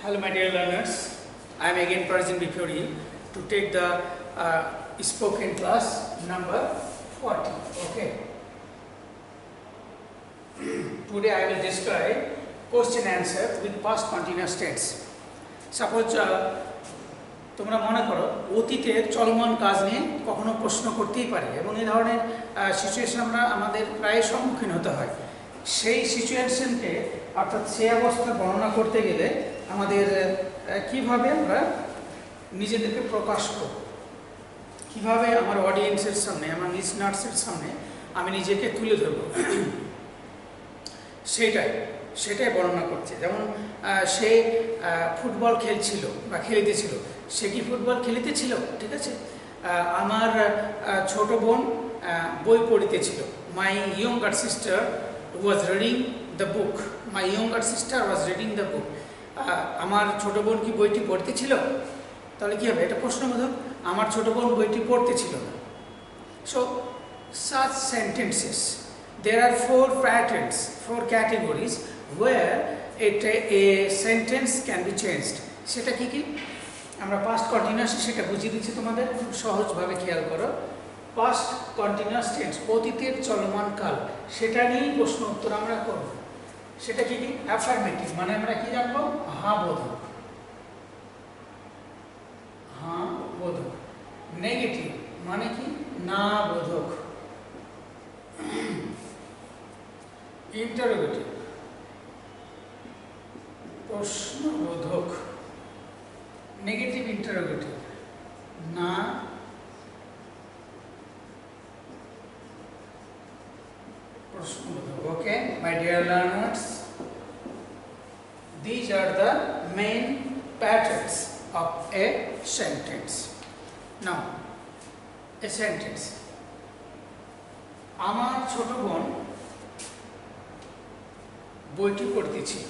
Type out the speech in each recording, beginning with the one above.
Hello my dear learners, I am again present before you to take the spoken class number 40. Okay. Today I will describe question answer with past continuous tense. Suppose তোমরা মনে করো অতীতের চলমান কাজ নিয়ে কখনো প্রশ্ন করতেই পারে এবং এই ধরনের সিচুয়েশন আমরা আমাদের প্রায় সম্মুখীন হতে হয়। সেই সিচুয়েশনকে অর্থাৎ সেই অবস্থা বর্ণনা করতে গেলে আমাদের কিভাবে আমরা নিজেদেরকে প্রকাশ করব, কিভাবে আমার অডিয়েন্সের সামনে, আমার লিসনার্সের সামনে আমি নিজেকে তুলে ধরব, সেটাই বর্ণনা করছে। যেমন সে ফুটবল খেলছিল বা খেলিতেছিল, সে কি ফুটবল খেলিতেছিল? ঠিক আছে। আমার ছোট বোন বই পড়িতেছিল। My younger sister was reading the book. My younger sister was reading the book. আমার ছোট বোন কি বইটি পড়তেছিল? তাহলে কী হবে? এটা প্রশ্নবোধক। আমার ছোট বোন বইটি পড়তেছিল না। So such sentences, there are four categories where a sentence can be changed. সেটা কি কি? আমরা পাস্ট কন্টিনিউয়াস সেটা বুঝিয়ে দিচ্ছি তোমাদের, খুব সহজভাবে খেয়াল করো। পাস্ট কন্টিনিউয়াস টেন্স, অতীতের চলমান কাল, সেটা নিয়েই প্রশ্ন উত্তর আমরা করব। সেটা কি কি? অ্যাফার্মেটিভ মানে আমরা কি জানবো? হ্যাঁ বোধক, হ্যাঁ বোধক। নেগেটিভ মানে কি? না বোধক। ইন্টারোগেটিভ প্রশ্নবোধক। নেগেটিভ ইন্টারোগেটিভ না প্রশ্নবোধক। Okay my dear learners, these are the main patterns of a sentence. Now a sentence. আমার ছোট বোন বইটি পড়তেছিল।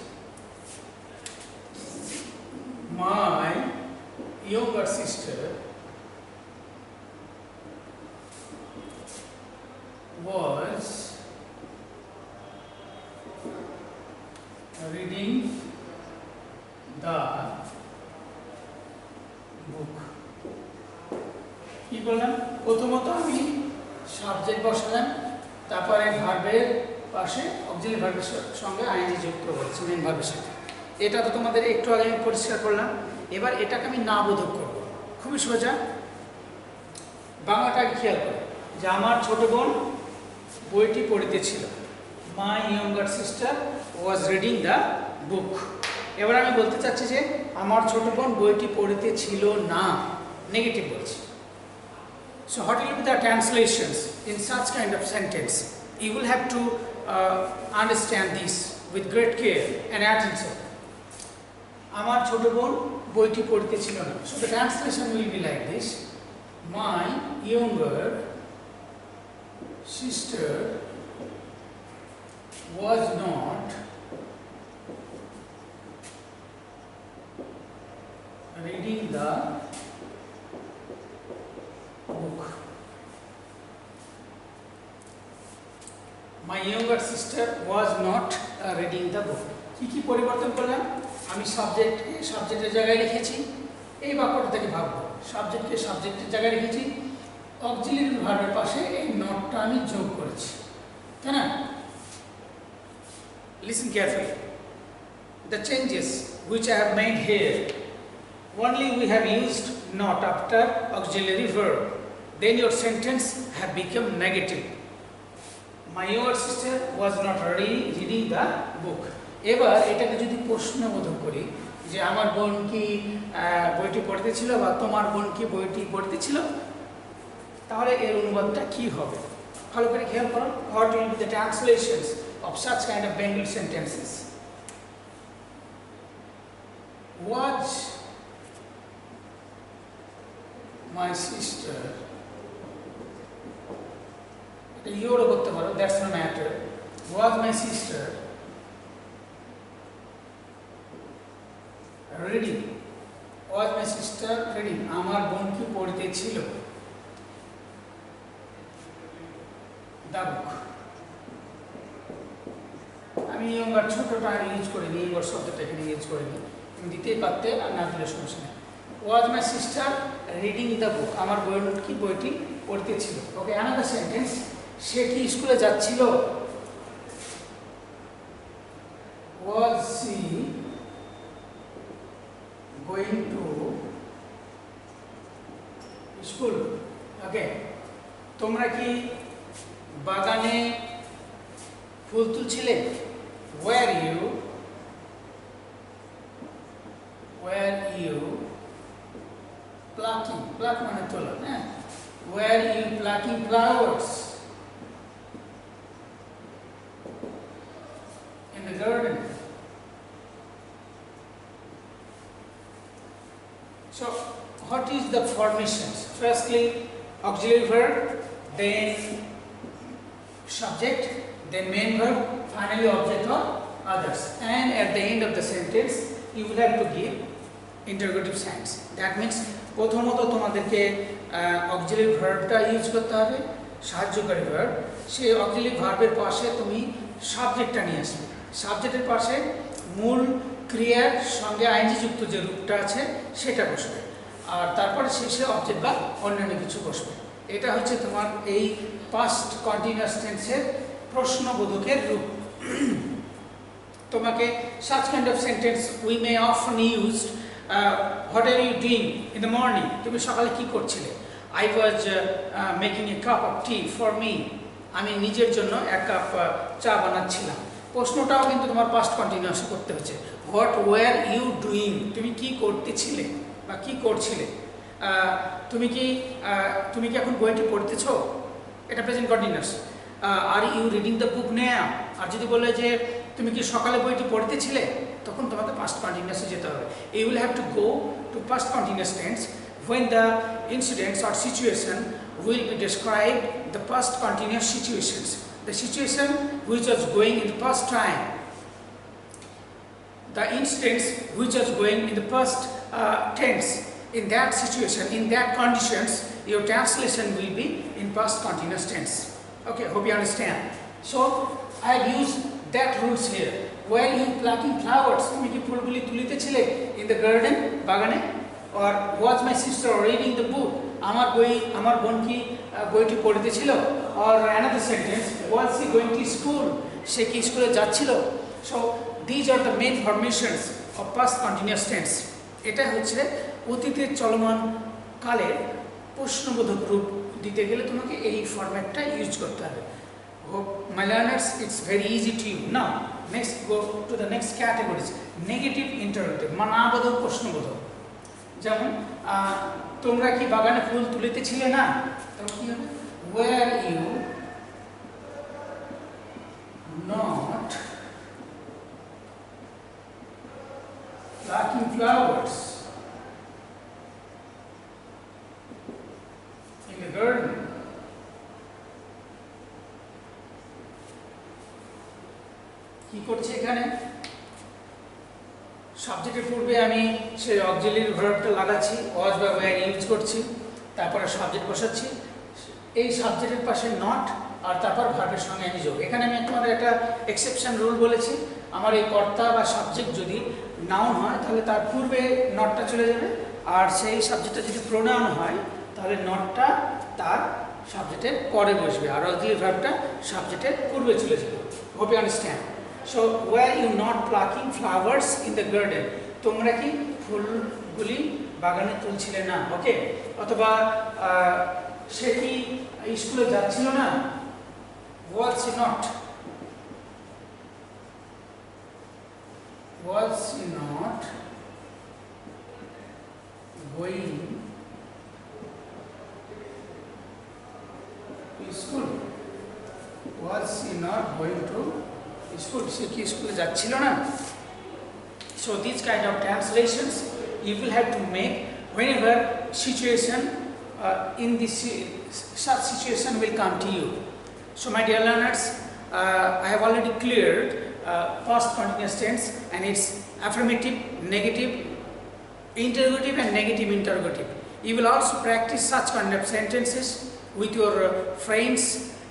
My younger sister was reading the book. কি বললাম? প্রথমত আমি সাবজেক্ট বসালাম, তারপরে ভার্বের পাশে অক্সিলারি ভার্বের সঙ্গে আইএনজি যুক্ত করেছি মেন ভার্বের সাথে। এটা তো তোমাদের একটু আগে আমি পরিষ্কার করলাম। এবার এটাকে আমি না বোধক করব। খুবই সোজা, বাংলাটাকে খেয়াল করো যে আমার ছোট বোন বইটি পড়িতেছিল। My younger sister was reading the book. এবার আমি বলতে চাচ্ছি যে আমার ছোট বোন বইটি পড়িতেছিল না, নেগেটিভ বলছি। So what will be the translations in such kind of sentence? You will have to understand this with great care and attention. আমার ছোট বোন বইটি পড়িতেছিল না। So the translation will be like this: My younger sister was not reading the book. My younger sister was not reading the book. কি পরিবর্তন করলাম? আমি সাবজেক্টের জায়গায় লিখেছি, এই বাক্যটা থেকে ভাববো। সাবজেক্টের জায়গায় লিখেছি, অক্সিলারি ভার্বের পাশে এই নটটা আমি যোগ করেছি, তাই না? Listen carefully. The changes which I have made here, only we have used not after auxiliary verb, then your sentence have become negative. My younger sister was not reading the book. এবার এটাকে যদি প্রশ্নবোধক করি যে আমার বোন কি বইটি পড়তেছিল বা তোমার বোন কি বইটি পড়তেছিল, তাহলে এর অনুবাদটা কি হবে? ভালো করে খেয়াল করো। What will be the translations of such kind of Bengali sentences? Was my sister, এটা ইউরো করতে পারো, that's no matter. Was my sister reading? Was my sister reading? আমার বোন কি পড়তেছিল the book? আমি ইয়ঙ্গার ছোটটা ইউজ করিনি, ইয়ঙ্গার শব্দটা এখানে ইউজ করিনি। তুমি দিতেই পারতে, আর না দিলে সমস্যা নেই। Was my sister reading the book, আমার বইটি পড়তেছিল। ওকে, অ্যানাদার সেন্টেন্স, সে কি স্কুলে যাচ্ছিল? ওয়াজ সি গোয়িং টু স্কুল? ওকে, তোমরা কি বাগানে ফুল তুলছিলে? were you plucking, pluck মানে তোলা, হ্যাঁ, were you plucking flowers in the garden? So what is the formations? Firstly auxiliary verb, then subject, then main verb, finally object or others, and at the end of the sentence you will have to give interrogative signs. That means প্রথমত তোমাদেরকে auxiliary ভার্বটা use করতে হবে, সাহায্যকারী verb. সেই auxiliary ভার্বের পাশে তুমি সাবজেক্টটা নিয়ে আসবে, সাবজেক্টের পাশে মূল ক্রিয়ার সঙ্গে আইনজি যুক্ত যে রূপটা আছে সেটা বসবে, আর তারপরে শেষে অবজেক্ট বা অন্যান্য কিছু বসবে। এটা হচ্ছে তোমার এই পাস্ট কন্টিনিউয়াস টেন্সের প্রশ্নবোধকের রূপ। তোমাকে such kind of sentence we may often use, what are you doing in the morning? তুমি সকালে কি করছিলে? I was making a cup of tea for me. আমি নিজের জন্য এক কাপ চা বানাচ্ছিলাম। প্রশ্নটাও কিন্তু তোমার পাস্ট কন্টিনিউয়াস করতে হচ্ছে। What were you doing? তুমি কি করতেছিলে বা কি করছিলে? তুমি কি এখন বইটি পড়তেছো? এটা present continuous. Are you reading the বুক নাও? আর যদি বলে যে তুমি কি সকালে বইটি পড়তেছিলে, তখন তোমাকে পাস্ট কন্টিনিউয়াসে যেতে হবে। You will have to go to past continuous tense when the incidents or situation will be described the past continuous situations, the situation which was going in the past time, the incidents which was going in the past tense. In that situation, in that conditions, your translation will be in past continuous tense. Okay, hope you understand. So I have used that rules here. Were you plucking flowers? তুমি কি ফুলগুলি তুলিতেছিলে in the garden, বাগানে? Or was my sister reading the book? আমার বোন কি বইটি পড়তেছিল? Or another sentence, was he going to school? সে কি স্কুলে যাচ্ছিল? So these are the main formations of past continuous tense. এটা হচ্ছে অতীতের চলমান কালের প্রশ্নবোধক রূপ দিতে গেলে তোমাকে এই ফরম্যাটটা ইউজ করতে হবে। Hope my learners, it's very easy to you. Now next go to the next categories. Negative interrogative, মানাবোধক প্রশ্নবোধক। যেমন তোমরা কি বাগানে ফুল তুলিতেছিলে না? তখন কি হবে? Were you not plucking flowers in the garden? কি করছে এখানে? সাবজেক্টের পূর্বে আমি সেই অক্সিলারি ভার্বটা লাগাচ্ছি, ওয়াজ বা ওয়্যার ইউজ করছি, তারপরে সাবজেক্ট বসাচ্ছি, এই সাবজেক্টের পাশে নট, আর তারপর ভার্বের সঙ্গে আমি যোগ। এখানে আমি তোমাদের একটা এক্সেপশন রুল বলেছি, আমার এই কর্তা বা সাবজেক্ট যদি নাউন হয় তাহলে তার পূর্বে নটটা চলে যাবে, আর সেই সাবজেক্টটা যদি প্রোনাউন হয় তাহলে নটটা তার সাবজেক্টের পরে বসবে, আর অক্সিলারি ভার্বটা সাবজেক্টের পূর্বে চলে যাবে। Hope you understand. So were you not plucking flowers in the garden? তোমরা কি ফুলগুলি বাগানে তুলছিলে না? ওকে, অথবা সে কি স্কুলে যাচ্ছিল না? Was she not going to school? Was she not going to school? সে কি স্কুলে যাচ্ছিল না? So these kind of translations you will have to make whenever situation in this such situation will come to you. So my dear learners, I have already cleared past continuous tense and its affirmative, negative, interrogative and negative interrogative. You will also practice such kind of sentences with your friends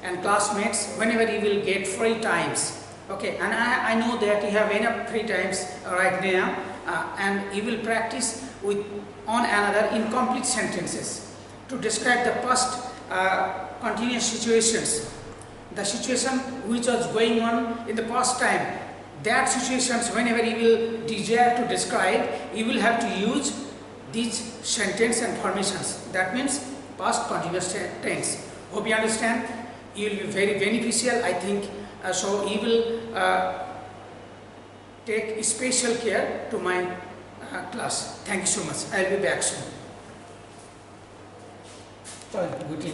and classmates whenever you will get free times. Okay, and I know that you have enough free times right now, and you will practice with on another incomplete sentences to describe the past continuous situations, the situation which was going on in the past time. That situations, whenever you will desire to describe, you will have to use these sentence and formations. That means past continuous tense. Hope you understand. You will be very beneficial, I think. So you will take special care to my class. Thank you so much. I will be back soon. Good